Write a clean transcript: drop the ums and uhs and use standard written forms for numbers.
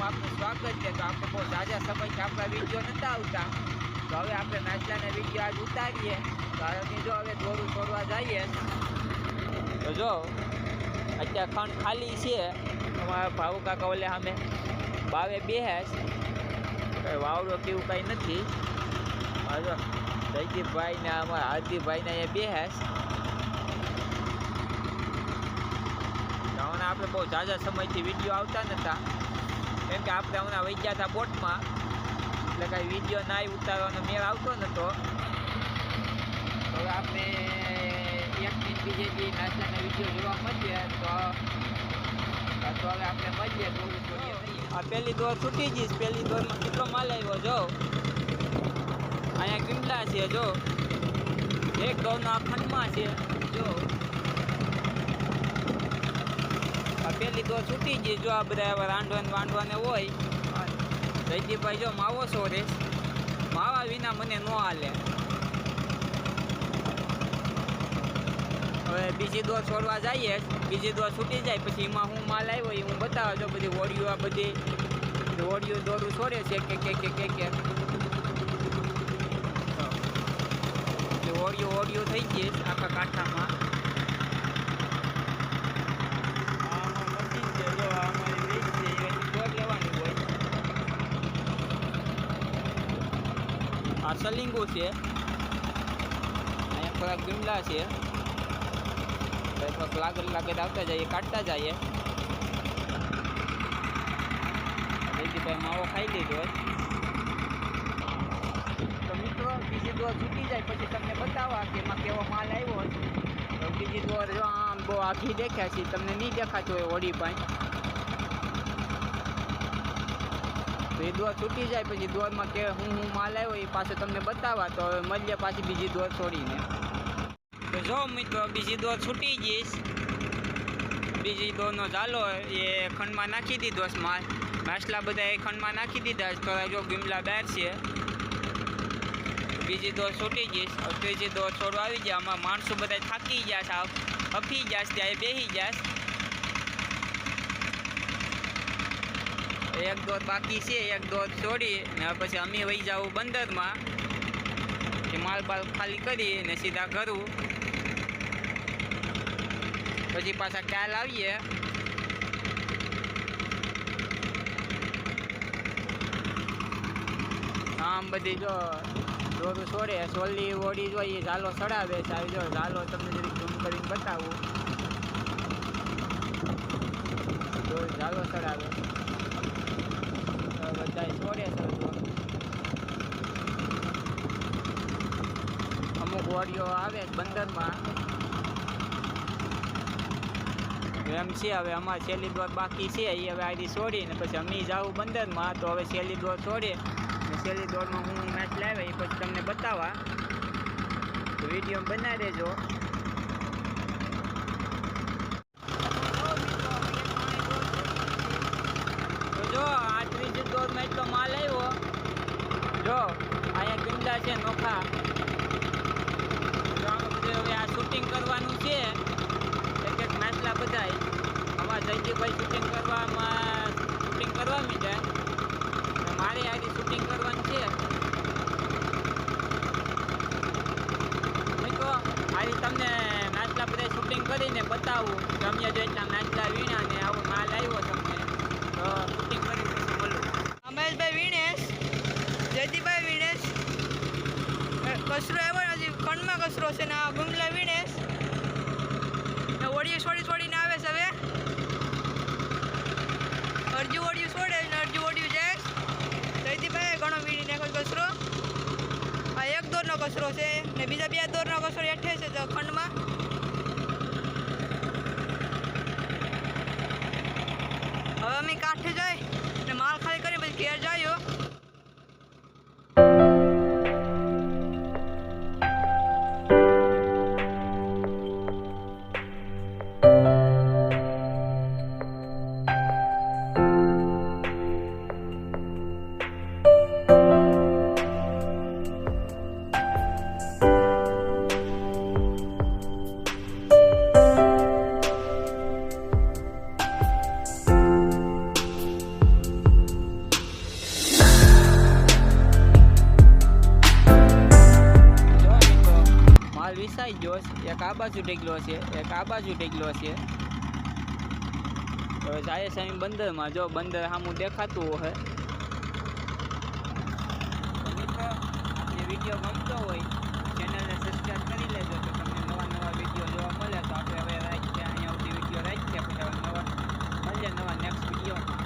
વિડીયોમાં આપનું સ્વાગત છે। તો આપણે બહુ ઝાઝા સમયથી આપણા વિડીયો નહોતા આવતા, તો હવે આપણે નાચલાના વિડીયો આજ ઉતારીએ। કારણ જો હવે દોરું છોડવા જઈએ તો જો અત્યારે ખંડ ખાલી છે। અમારા ભાઉ કાકા ઓલે સામે બાવે બેહેસ, કંઈ વાવડો કેવું કંઈ નથી। જો જયદીપભાઈ ને અમારા હાર્દિકભાઈ ને અહીંયા બેહેસ। હમણાં આપણે બહુ ઝાઝા સમયથી વિડીયો આવતા નહોતા, કેમ કે આપણે હમણાં વહી ગયા હતા બોટમાં, એટલે કાંઈ વિડીયો ના ઉતારવાનો મેળ આવતો નહોતો। હવે આપણે એક મિનિટ બીજે જે નાસ્તાના વિડીયો જોવા મળીએ તો હવે આપણે મળીએ થોડું થોડીએ કરીએ। આ પહેલી દોર છૂટી જઈશ। પહેલી દોરમાં કેટલો માલ આવ્યો જો, અહીંયા કિમલા છે જો, એક ઘઉંના ખંડમાં છે જો। આ પહેલી દોર છૂટી ગઈ જો। આ બધા હવે રાંધવાને હોય। જયદીપભાઈ જો માવો સોરે, માવા વિના મને ન હાલે। હવે બીજી દોર છોડવા જઈએ, બીજી દોર છૂટી જાય પછી એમાં હું માલ આવ્યો એ હું બતાવું જો। બધી ઓડિયો આ બધી ઓડિયો દોરું છોડે છે કે ઓડિયો થઈ ગઈ આખા કાંઠામાં। આ સલિંગો છે, અહીંયા થોડાક ગમલા છે, થોડાક લાગે આવતા જઈએ, કાઢતા જઈએ। જયદીપભાઈ માવો ખાઈ લીધો। તો મિત્રો બીજી દોર છૂટી જાય પછી તમને બતાવવા કે એમાં કેવો માલ આવ્યો। તો બીજી દોર જો આમ બહુ આખી દેખ્યા છે, તમને નહીં દેખાતું હોય ઓડી પાસે। તો એ દોર છૂટી જાય પછી દોરમાં કે હું માલ આવ્યો એ પાસે તમને બતાવવા। તો હવે મળીએ પાછી બીજી દોર છોડીને। તો જો મિત્રો બીજી દોર છૂટી ગઈશ, બીજી દોરનો ઝાલો એ ખંડમાં નાખી દીધો માલ, માછલા બધા એ ખંડમાં નાખી દીધા। થોડા જો ગીમલા બહાર છે। બીજી દોર છૂટી ગઈશ, ત્રીજી દોર છોડવા આવી ગયા। આમાં માણસો બધા થાકી ગયા, સાવ હફી ગયા, ત્યાં બેસી ગયા। એક દોર બાકી છે, એક દોર છોડી ને પછી અમે વહી જાવ બંદરમાં, કે માલ બાલ ખાલી કરી ને સીધા ઘરું, પછી પાછા કાલ આવીએ। આમ બધી જો દોરું છોડે, સોલી ઓડી જોઈએ, ઝાલો ચડાવે છે। આવી જો ઝાલો તમને જરીક ઝૂમ કરીને બતાવું, ઝાલો ચડાવે બધા છોડે છે। અમુક ઓડીઓ આવે બંદરમાં એમ છે। હવે અમારે છેલ્લી દોર બાકી છે, એ હવે આડી છોડીને પછી અમે જાઉં બંદરમાં। તો હવે છેલ્લી દોર છોડીએ ને છેલ્લી દોરમાં હું મેચ લાવે એ પછી તમને બતાવવા। તો વિડીયો બનાવી દેજો। તો જો આ ત્રીજી દોરમાં એટલો માલ આવ્યો જો, અહીંયા ગીમલા છે નોખા। જો આમાં બધું હવે આ શૂટિંગ કરવાનું છે, એક માછલા બધાય અમારા જયદીપભાઈ શૂટિંગ કરવા મીડ્યા, મારે આજે શૂટિંગ કરવાનું છે। મિત્રો આજે તમને નાચલા બધા શૂટિંગ કરીને બતાવું કે અમે જો એટલા નાચલા વીણા ને આવો માલ આવ્યો તમને, તો શૂટિંગ કરી પછી બોલું। અમરેશભાઈ વીણેશ, જયદીપભાઈ વીણેશ, કચરો આવ્યો હજી ખંડમાં કચરો છે ને આ ગુમલા વીણેશ ઓડિયું છોડીને આવે છે। હવે અરજુ ઓડિયું છોડે ને અરજુ ઓડિયું જાય। જયદીપભાઈ ઘણો વીણી નાખો કચરો। આ એક દોરનો કચરો છે ને બીજા બે દોરનો કચરો હેઠે છે ખંડમાં। હવે અમે કાંઠે જાય ને માલ ખાલી કરી પછી ઘેર જાય। દેખાઈ ગયો છે. એક આ બાજુ ઢેગલો છે, એક આ બાજુ ઢેગલો છે. હવે જાય છે અહીં બંદરમાં. જો બંદર સામું દેખાતું હોય. તો મિત્રો આપણે વિડીયો ગમતો હોય ચેનલને સબસ્ક્રાઈબ કરી લેજો તો તમને નવા નવા વિડીયો જોવા મળે. તો આપણે હવે રાખીએ અહીંયા સુધી વિડીયો રાખીએ, પછી હવે મળીએ નવા નેક્સ્ટ વિડીયોમાં.